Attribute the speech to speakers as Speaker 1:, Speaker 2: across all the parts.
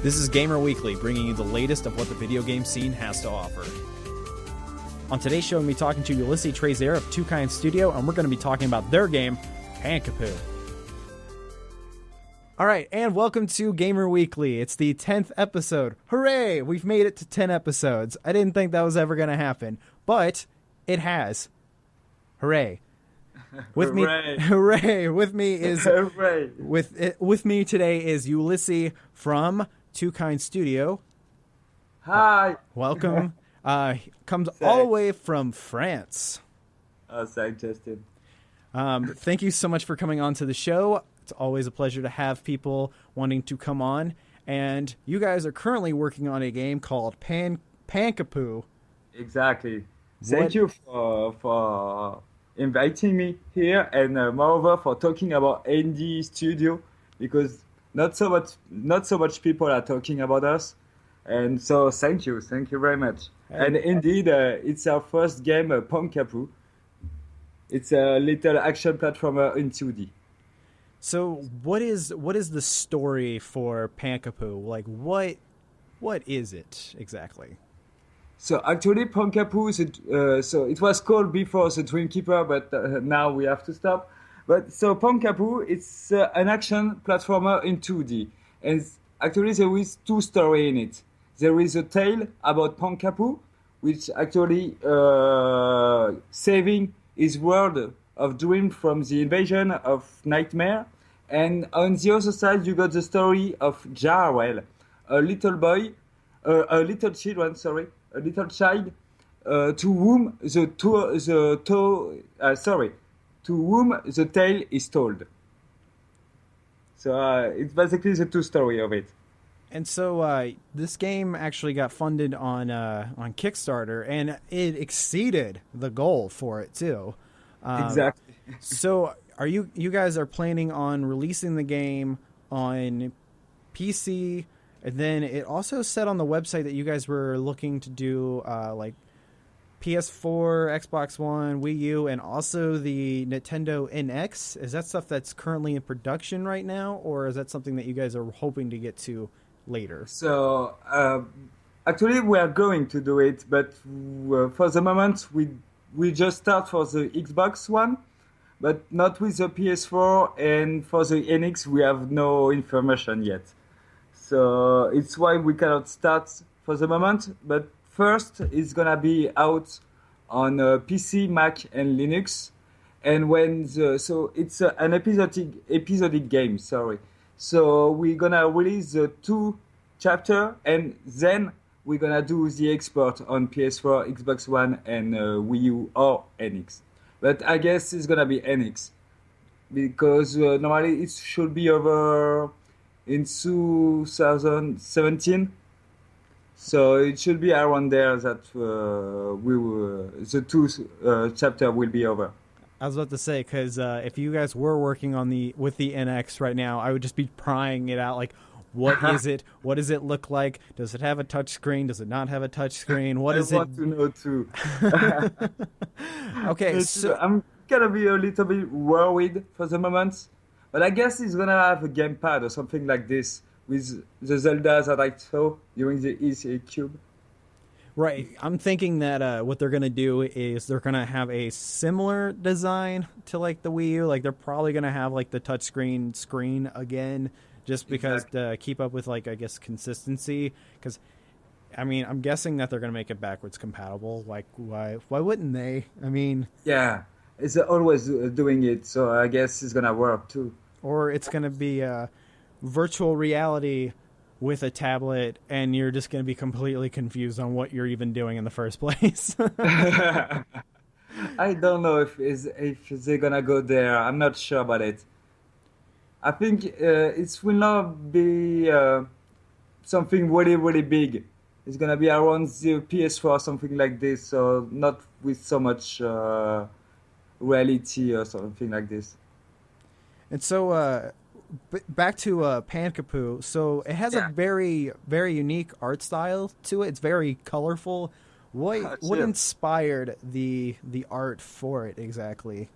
Speaker 1: This is Gamer Weekly, bringing you the latest of what the video game scene has to offer. On today's show, I'm going to be talking to Ulysse Trezeres of Two Kind Studio, and we're going to be talking about their game, Pankapu. Alright, and welcome to Gamer Weekly. It's the 10th episode. Hooray! We've made it to 10 episodes. I didn't think that was ever going to happen, but it has. Hooray. With me, hooray! With me is with me today is Ulysse from Two Kind Studio.
Speaker 2: Hi.
Speaker 1: Welcome. Comes all the way from France.
Speaker 2: Oh, thanks, Justin.
Speaker 1: Thank you so much for coming on to the show. It's always a pleasure to have people wanting to come on. And you guys are currently working on a game called Pankapu.
Speaker 2: Exactly. Thank you for inviting me here, and moreover for talking about indie studio, because not so much people are talking about us, and so thank you very much. And indeed, it's our first game, Pankapu. It's a little action platformer in 2D.
Speaker 1: So what is the story for Pankapu? Like what is it exactly?
Speaker 2: So actually, Pankapu, so it was called before the Dreamkeeper, but now we have to stop. But so Pankapu, it's an action platformer in 2D, and actually there is two stories in it. There is a tale about Pankapu, which actually saving his world of dream from the invasion of nightmare, and on the other side you got the story of Jarwell, a little child to whom the tale is told. So it's basically the two story of it.
Speaker 1: And so this game actually got funded on Kickstarter, and it exceeded the goal for it too.
Speaker 2: Exactly.
Speaker 1: So you guys are planning on releasing the game on PC? And then it also said on the website that you guys were looking to do like PS4, Xbox One, Wii U, and also the Nintendo NX. Is that stuff that's currently in production right now, or is that something that you guys are hoping to get to later?
Speaker 2: So actually we are going to do it, but for the moment we just start for the Xbox One, but not with the PS4, and for the NX we have no information yet. So it's why we cannot start for the moment. But first, it's gonna be out on PC, Mac, and Linux. And so it's an episodic game. Sorry. So we're gonna release the 2 chapter, and then we're gonna do the export on PS4, Xbox One, and Wii U or NX. But I guess it's gonna be NX, because normally it should be over in 2017, so it should be around there that the 2 chapter will be over.
Speaker 1: I was about to say, because if you guys were working on with the NX right now, I would just be prying it out. Like, what is it? What does it look like? Does it have a touch screen? Does it not have a touch screen? What is it?
Speaker 2: I want to know too.
Speaker 1: Okay, so
Speaker 2: I'm gonna be a little bit worried for the moment. But I guess he's gonna have a gamepad or something like this with the Zelda that I saw during the ECA Cube.
Speaker 1: Right. I'm thinking that what they're gonna do is they're gonna have a similar design to like the Wii U. Like they're probably gonna have like the touchscreen screen again, just because to keep up with like I guess consistency. Because I mean I'm guessing that they're gonna make it backwards compatible. Like why wouldn't they? I mean
Speaker 2: yeah, it's always doing it, so I guess it's gonna work too.
Speaker 1: Or it's going to be virtual reality with a tablet, and you're just going to be completely confused on what you're even doing in the first place.
Speaker 2: I don't know if they're going to go there. I'm not sure about it. I think it will not be something really, really big. It's going to be around the PS4, something like this, so not with so much reality or something like this.
Speaker 1: And so back to Pankapu. So it has a very, very unique art style to it. It's very colorful. What inspired the art for it exactly?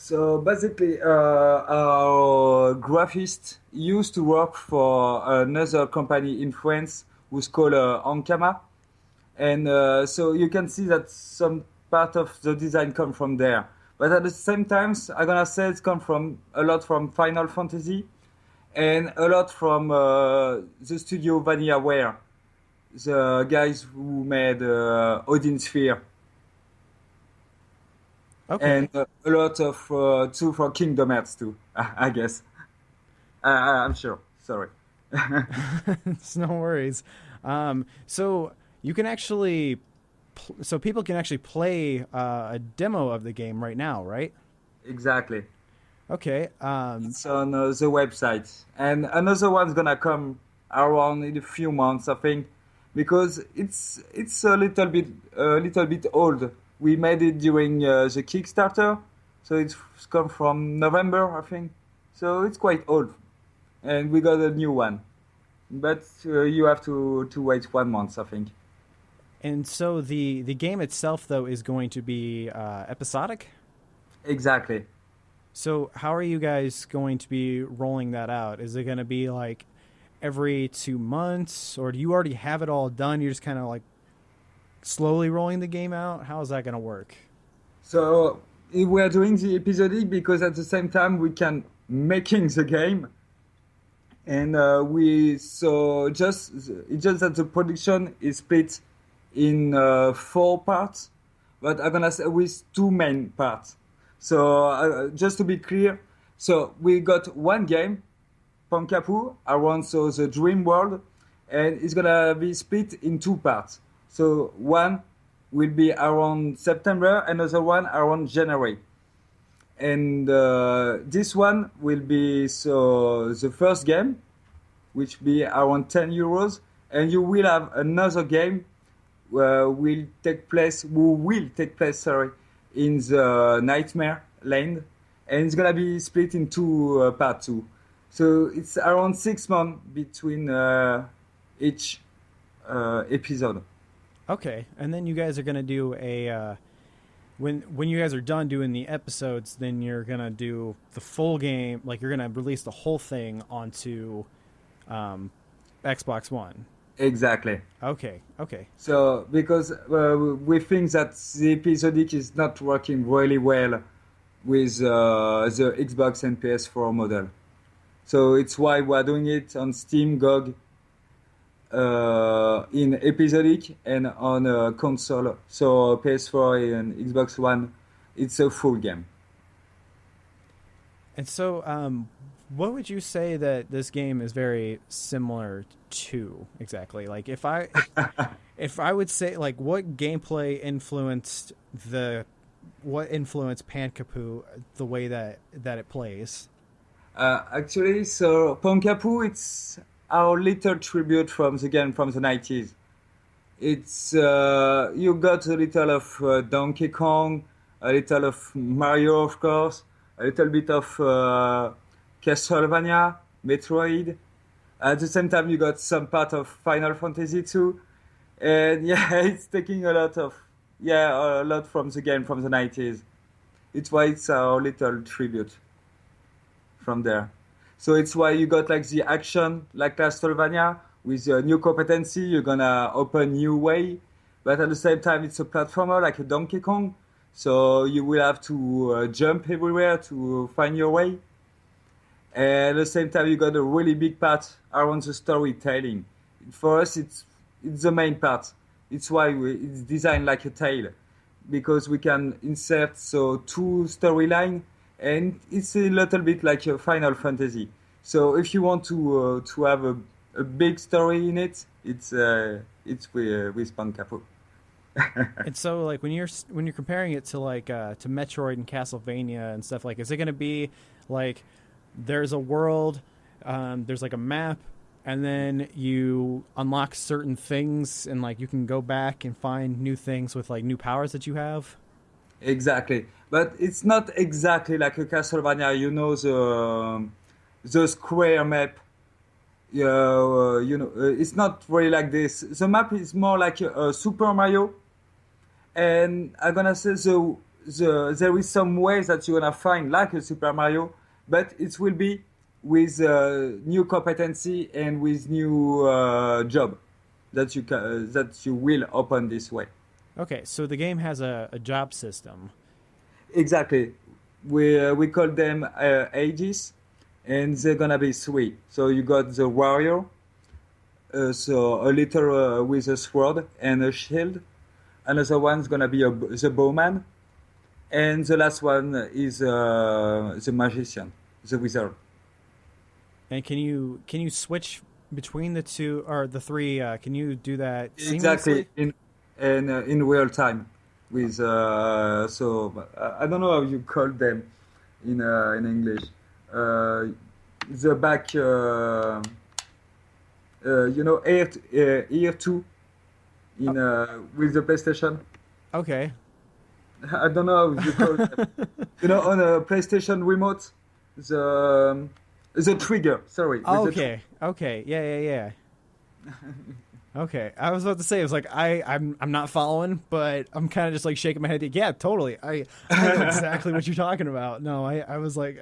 Speaker 2: So basically, our graphist used to work for another company in France who's called Ankama. And so you can see that some part of the design come from there. But at the same time, I'm gonna say it's come from a lot from Final Fantasy and a lot from the studio VanillaWare, the guys who made Odin Sphere, and
Speaker 1: Okay.
Speaker 2: a lot of too for Kingdom Hearts too, I guess. I'm sure. Sorry.
Speaker 1: It's no worries. So you can actually, so people can actually play a demo of the game right now, right?
Speaker 2: Exactly.
Speaker 1: Okay.
Speaker 2: It's on the website, and another one's gonna come around in a few months, I think, because it's a little bit old. We made it during the Kickstarter, so it's come from November, I think. So it's quite old, and we got a new one, but you have to wait 1 month, I think.
Speaker 1: And so the game itself though is going to be episodic.
Speaker 2: Exactly.
Speaker 1: So how are you guys going to be rolling that out? Is it going to be like every 2 months, or do you already have it all done? You're just kind of like slowly rolling the game out. How is that going to work?
Speaker 2: So we are doing the episodic because at the same time we can making the game. And we so just it's just that the production is split in 4 parts, but I'm gonna say with two main parts. So just to be clear, so we got one game, Pankapu, around so the dream world, and it's gonna be split in 2 parts. So one will be around September, another one around January. And this one will be so the first game, which be around 10 euros, and you will have another game who will take place, sorry, in the Nightmare Land, and it's gonna be split in two part two. So it's around 6 months between each episode.
Speaker 1: Okay, and then you guys are going to do a when you guys are done doing the episodes, then you're going to do the full game, like you're going to release the whole thing onto um, Xbox One.
Speaker 2: Exactly.
Speaker 1: Okay, okay.
Speaker 2: So because we think that the episodic is not working really well with the Xbox and PS4 model. So it's why we're doing it on Steam, GOG, in episodic, and on console. So PS4 and Xbox One, it's a full game.
Speaker 1: And so, what would you say that this game is very similar to exactly? Like, if I would say, like, what gameplay influenced what influenced Pankapu the way that it plays?
Speaker 2: Actually, so Pankapu, it's our little tribute from the game from the 90s. It's you got a little of Donkey Kong, a little of Mario, of course, a little bit of Castlevania, Metroid. At the same time, you got some part of Final Fantasy too, and yeah, it's taking a lot from the game from the 90s. It's why it's our little tribute from there. So it's why you got like the action, like Castlevania, with a new competency, you're gonna open new way. But at the same time, it's a platformer like a Donkey Kong. So you will have to jump everywhere to find your way. And at the same time, you got a really big part around the storytelling. For us, it's the main part. It's why it's designed like a tale, because we can insert so two storyline, and it's a little bit like a Final Fantasy. So if you want to have a big story in it, it's with Pankapu.
Speaker 1: And so, like, when you're comparing it to like to Metroid and Castlevania and stuff, like, is it going to be like there's a world, there's like a map, and then you unlock certain things, and like you can go back and find new things with like new powers that you have?
Speaker 2: Exactly, but it's not exactly like a Castlevania. You know the square map. Yeah, it's not really like this. The map is more like a Super Mario, and I'm gonna say there is some ways that you're gonna find like a Super Mario, but it will be with new competency and with new job that you will open this way.
Speaker 1: Okay, so the game has a job system.
Speaker 2: Exactly. We call them ages, and they're gonna be three. So you got the warrior, so a little with a sword and a shield. Another one's gonna be the bowman, and the last one is the magician, the wizard.
Speaker 1: And can you switch between the two or the three? Can you do that seamlessly?
Speaker 2: Exactly in real time. With I don't know how you call them in English. The back, ear two in with the PlayStation.
Speaker 1: Okay.
Speaker 2: I don't know how you call them. On a PlayStation remote, the trigger. Sorry.
Speaker 1: Okay. Okay. Yeah. Okay, I was about to say, it was like I'm not following, but I'm kind of just like shaking my head. Yeah, totally. I know exactly what you're talking about. No, I was like,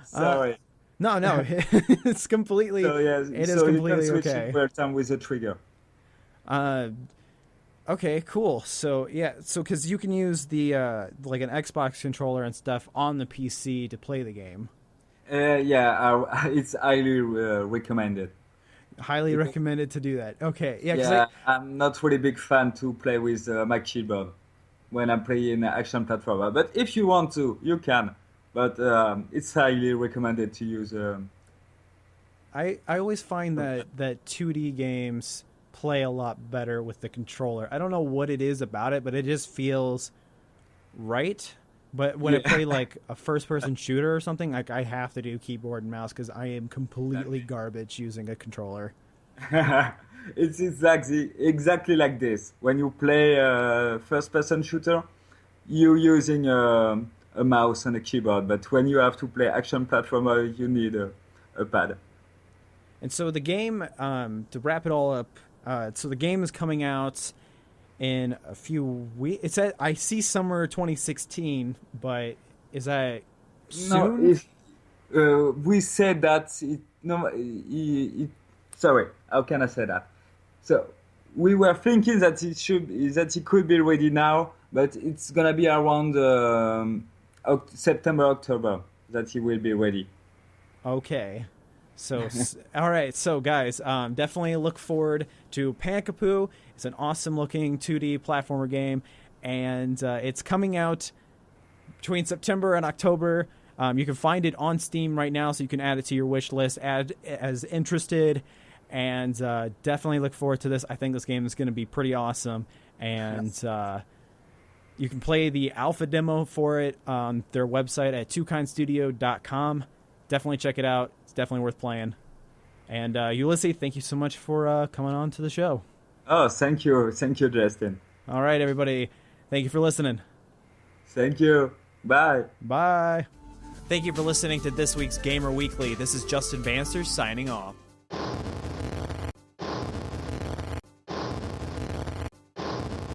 Speaker 2: sorry.
Speaker 1: No, it's completely.
Speaker 2: So yeah,
Speaker 1: it is completely
Speaker 2: you can switch
Speaker 1: okay.
Speaker 2: in real time with the trigger.
Speaker 1: Okay, cool. So yeah, because you can use the like an Xbox controller and stuff on the PC to play the game.
Speaker 2: It's highly recommended.
Speaker 1: Highly recommended to do that. Okay, yeah.
Speaker 2: Yeah, I'm not really big fan to play with my keyboard when I'm playing action platformer. But if you want to, you can. But it's highly recommended to use.
Speaker 1: I always find that 2D games play a lot better with the controller. I don't know what it is about it, but it just feels right. But when I play like a first-person shooter or something, like I have to do keyboard and mouse because I am completely garbage using a controller.
Speaker 2: It's exactly like this. When you play a first-person shooter, you're using a mouse and a keyboard. But when you have to play action platformer, you need a pad.
Speaker 1: And so the game, to wrap it all up, so the game is coming out in a few weeks. It's at, I see summer 2016, but is that soon?
Speaker 2: No, we said that sorry, how can I say that? So we were thinking that it could be ready now, but it's gonna be around September, October that it will be ready.
Speaker 1: Okay. So, all right. So, guys, definitely look forward to Pankapu. It's an awesome-looking 2D platformer game, and it's coming out between September and October. You can find it on Steam right now, so you can add it to your wish list. Add as interested, and definitely look forward to this. I think this game is going to be pretty awesome, and you can play the alpha demo for it on their website at twokindstudio.com. Definitely check it out. Definitely worth playing. And Ulysse, thank you so much for coming on to the show.
Speaker 2: Oh, thank you, Justin.
Speaker 1: All right, everybody, thank you for listening.
Speaker 2: Thank you. Bye.
Speaker 1: Bye. Thank you for listening to this week's Gamer Weekly. This is Justin Banster signing off.